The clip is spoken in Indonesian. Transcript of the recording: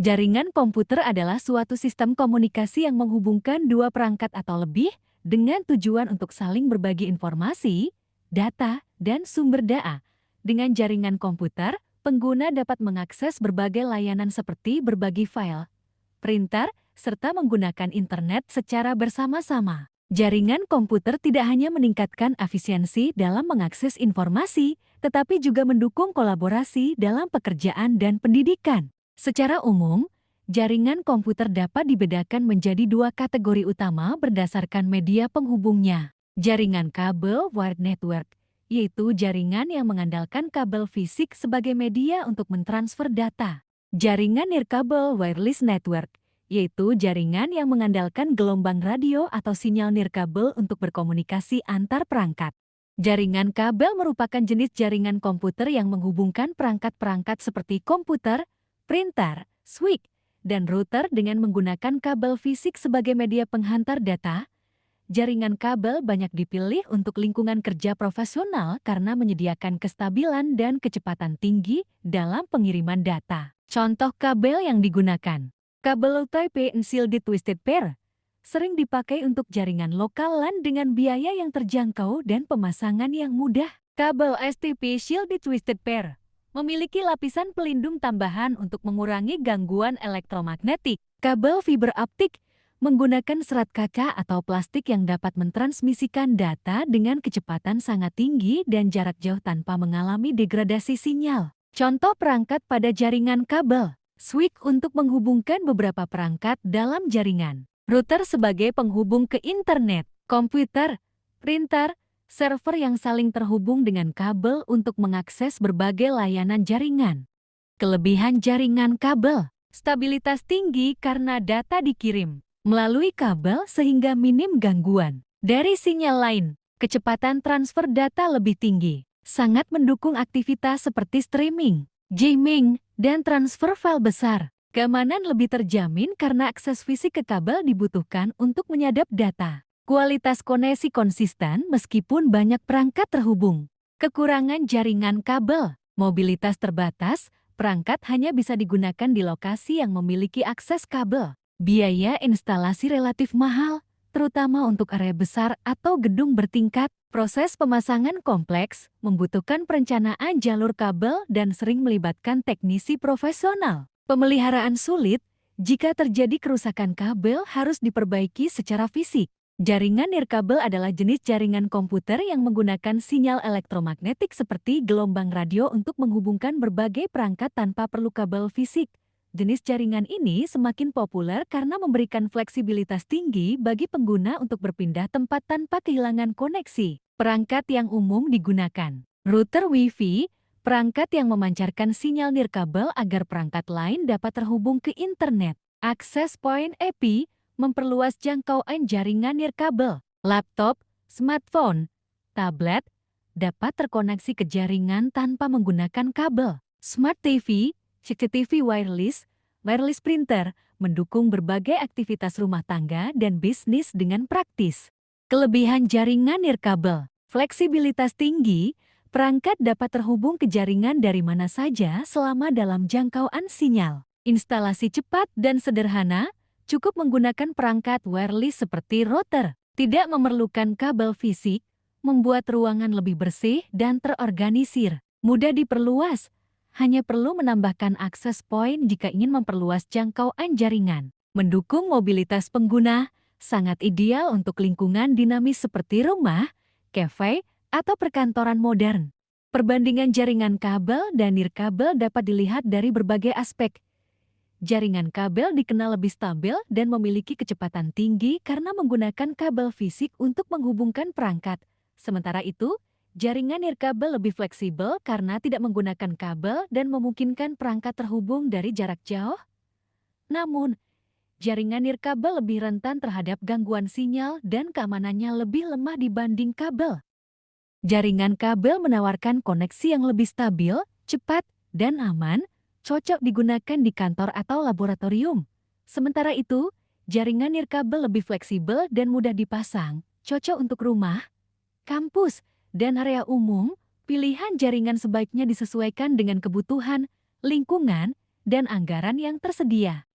Jaringan komputer adalah suatu sistem komunikasi yang menghubungkan dua perangkat atau lebih dengan tujuan untuk saling berbagi informasi, data, dan sumber data. Dengan jaringan komputer, pengguna dapat mengakses berbagai layanan seperti berbagi file, printer, serta menggunakan internet secara bersama-sama. Jaringan komputer tidak hanya meningkatkan efisiensi dalam mengakses informasi, tetapi juga mendukung kolaborasi dalam pekerjaan dan pendidikan. Secara umum, jaringan komputer dapat dibedakan menjadi dua kategori utama berdasarkan media penghubungnya. Jaringan kabel wired network, yaitu jaringan yang mengandalkan kabel fisik sebagai media untuk mentransfer data. Jaringan nirkabel wireless network, yaitu jaringan yang mengandalkan gelombang radio atau sinyal nirkabel untuk berkomunikasi antar perangkat. Jaringan kabel merupakan jenis jaringan komputer yang menghubungkan perangkat-perangkat seperti komputer, printer, switch, dan router dengan menggunakan kabel fisik sebagai media penghantar data. Jaringan kabel banyak dipilih untuk lingkungan kerja profesional karena menyediakan kestabilan dan kecepatan tinggi dalam pengiriman data. Contoh kabel yang digunakan. Kabel low type and shielded twisted pair sering dipakai untuk jaringan lokal LAN dengan biaya yang terjangkau dan pemasangan yang mudah. Kabel STP shielded twisted pair memiliki lapisan pelindung tambahan untuk mengurangi gangguan elektromagnetik. Kabel fiber optik menggunakan serat kaca atau plastik yang dapat mentransmisikan data dengan kecepatan sangat tinggi dan jarak jauh tanpa mengalami degradasi sinyal. Contoh perangkat pada jaringan kabel. Switch untuk menghubungkan beberapa perangkat dalam jaringan. Router sebagai penghubung ke internet. Komputer, printer, server yang saling terhubung dengan kabel untuk mengakses berbagai layanan jaringan. Kelebihan jaringan kabel. Stabilitas tinggi karena data dikirim melalui kabel sehingga minim gangguan dari sinyal lain. Kecepatan transfer data lebih tinggi. Sangat mendukung aktivitas seperti streaming, gaming, dan transfer file besar. Keamanan lebih terjamin karena akses fisik ke kabel dibutuhkan untuk menyadap data. Kualitas koneksi konsisten meskipun banyak perangkat terhubung. Kekurangan jaringan kabel. Mobilitas terbatas, perangkat hanya bisa digunakan di lokasi yang memiliki akses kabel. Biaya instalasi relatif mahal, terutama untuk area besar atau gedung bertingkat. Proses pemasangan kompleks, membutuhkan perencanaan jalur kabel dan sering melibatkan teknisi profesional. Pemeliharaan sulit, jika terjadi kerusakan kabel harus diperbaiki secara fisik. Jaringan nirkabel adalah jenis jaringan komputer yang menggunakan sinyal elektromagnetik seperti gelombang radio untuk menghubungkan berbagai perangkat tanpa perlu kabel fisik. Jenis jaringan ini semakin populer karena memberikan fleksibilitas tinggi bagi pengguna untuk berpindah tempat tanpa kehilangan koneksi. Perangkat yang umum digunakan. Router Wi-Fi, perangkat yang memancarkan sinyal nirkabel agar perangkat lain dapat terhubung ke internet. Access Point AP, memperluas jangkauan jaringan nirkabel. Laptop, smartphone, tablet, dapat terkoneksi ke jaringan tanpa menggunakan kabel. Smart TV, CCTV wireless, wireless printer, mendukung berbagai aktivitas rumah tangga dan bisnis dengan praktis. Kelebihan jaringan nirkabel. Fleksibilitas tinggi, perangkat dapat terhubung ke jaringan dari mana saja selama dalam jangkauan sinyal. Instalasi cepat dan sederhana, cukup menggunakan perangkat wireless seperti router. Tidak memerlukan kabel fisik, membuat ruangan lebih bersih dan terorganisir. Mudah diperluas, hanya perlu menambahkan akses point jika ingin memperluas jangkauan jaringan. Mendukung mobilitas pengguna, sangat ideal untuk lingkungan dinamis seperti rumah, kafe, atau perkantoran modern. Perbandingan jaringan kabel dan nirkabel dapat dilihat dari berbagai aspek. Jaringan kabel dikenal lebih stabil dan memiliki kecepatan tinggi karena menggunakan kabel fisik untuk menghubungkan perangkat. Sementara itu, jaringan nirkabel lebih fleksibel karena tidak menggunakan kabel dan memungkinkan perangkat terhubung dari jarak jauh. Namun, jaringan nirkabel lebih rentan terhadap gangguan sinyal dan keamanannya lebih lemah dibanding kabel. Jaringan kabel menawarkan koneksi yang lebih stabil, cepat, dan aman, cocok digunakan di kantor atau laboratorium. Sementara itu, jaringan nirkabel lebih fleksibel dan mudah dipasang, cocok untuk rumah, kampus, dan area umum. Pilihan jaringan sebaiknya disesuaikan dengan kebutuhan, lingkungan, dan anggaran yang tersedia.